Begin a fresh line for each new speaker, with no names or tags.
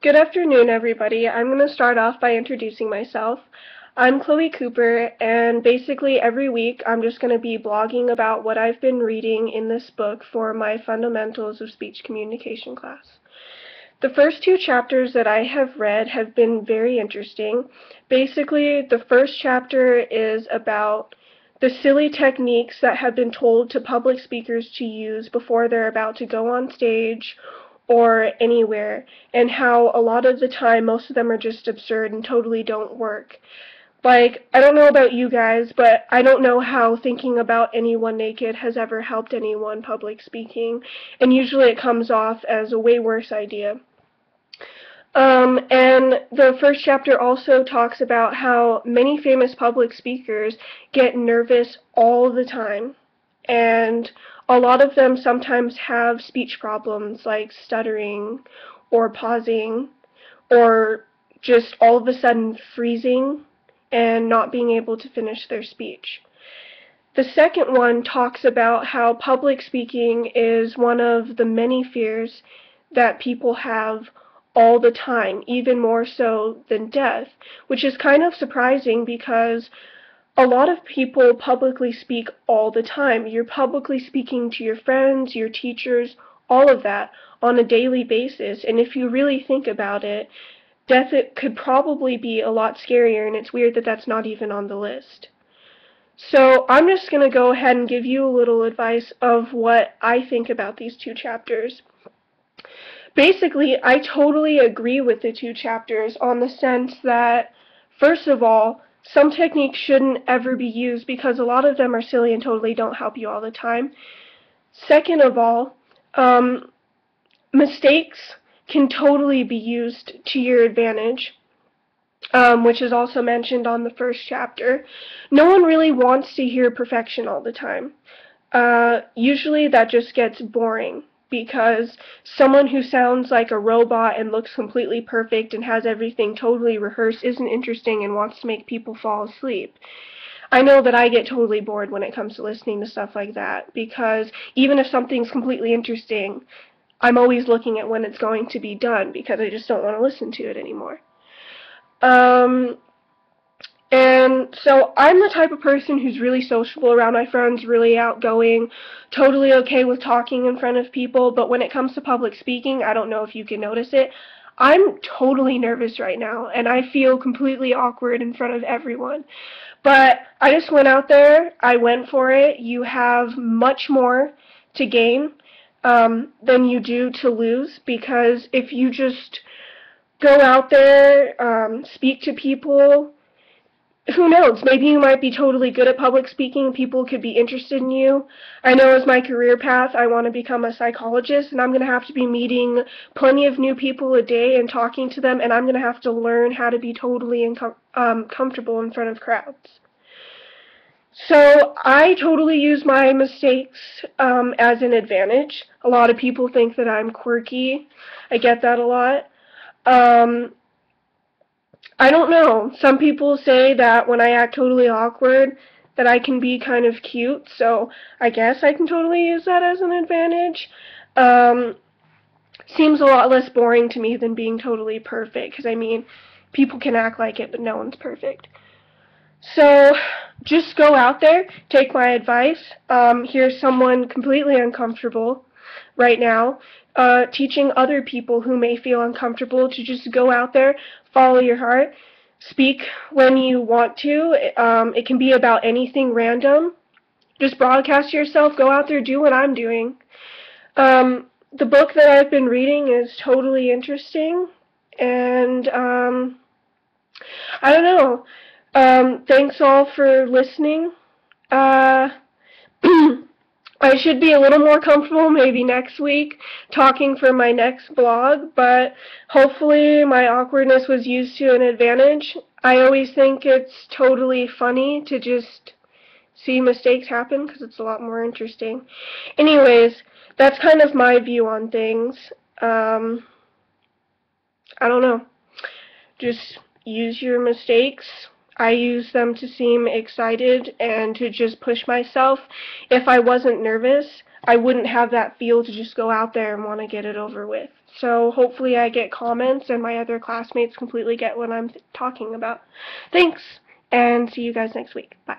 Good afternoon, everybody. I'm going to start off by introducing myself. I'm Chloe Cooper, and basically every week I'm just going to be blogging about what I've been reading in this book for my Fundamentals of Speech Communication class. The first two chapters that I have read have been very interesting. Basically, the first chapter is about the silly techniques that have been told to public speakers to use before they're about to go on stage or anywhere, and how a lot of the time most of them are just absurd and totally don't work. Like, I don't know about you guys, but I don't know how thinking about anyone naked has ever helped anyone public speaking, and usually it comes off as a way worse idea. And the first chapter also talks about how many famous public speakers get nervous all the time, and a lot of them sometimes have speech problems like stuttering or pausing or just all of a sudden freezing and not being able to finish their speech. The second one talks about how public speaking is one of the many fears that people have all the time, even more so than death, which is kind of surprising because a lot of people publicly speak all the time. You're publicly speaking to your friends, your teachers, all of that on a daily basis, and if you really think about it, death could probably be a lot scarier, and it's weird that that's not even on the list. So I'm just going to go ahead and give you a little advice of what I think about these two chapters. Basically, I totally agree with the two chapters on the sense that, first of all, some techniques shouldn't ever be used because a lot of them are silly and totally don't help you all the time. Second of all, mistakes can totally be used to your advantage, which is also mentioned on the first chapter. No one really wants to hear perfection all the time. Usually that just gets boring, because someone who sounds like a robot and looks completely perfect and has everything totally rehearsed isn't interesting and wants to make people fall asleep. I know that I get totally bored when it comes to listening to stuff like that, because even if something's completely interesting, I'm always looking at when it's going to be done because I just don't want to listen to it anymore. And so I'm the type of person who's really sociable around my friends, really outgoing, totally okay with talking in front of people, but when it comes to public speaking, I don't know if you can notice it, I'm totally nervous right now, and I feel completely awkward in front of everyone. But I just went out there, I went for it. You have much more to gain than you do to lose, because if you just go out there, speak to people, who knows, maybe you might be totally good at public speaking, people could be interested in you. I know as my career path, I want to become a psychologist, and I'm going to have to be meeting plenty of new people a day and talking to them, and I'm going to have to learn how to be totally comfortable in front of crowds. So I totally use my mistakes as an advantage. A lot of people think that I'm quirky. I get that a lot. I don't know. Some people say that when I act totally awkward, that I can be kind of cute, so I guess I can totally use that as an advantage. Seems a lot less boring to me than being totally perfect, because, I mean, people can act like it, but no one's perfect. So, just go out there, take my advice. Here's someone completely uncomfortable right now, teaching other people who may feel uncomfortable to just go out there, follow your heart, speak when you want to. It can be about anything random. Just broadcast yourself, go out there, do what I'm doing. The book that I've been reading is totally interesting, and I don't know. Thanks all for listening. I should be a little more comfortable maybe next week talking for my next blog, but hopefully my awkwardness was used to an advantage. I always think it's totally funny to just see mistakes happen because it's a lot more interesting. Anyways, that's kind of my view on things. I don't know. Just use your mistakes. I use them to seem excited and to just push myself. If I wasn't nervous, I wouldn't have that feel to just go out there and want to get it over with. So hopefully I get comments and my other classmates completely get what I'm talking about. Thanks, and see you guys next week. Bye.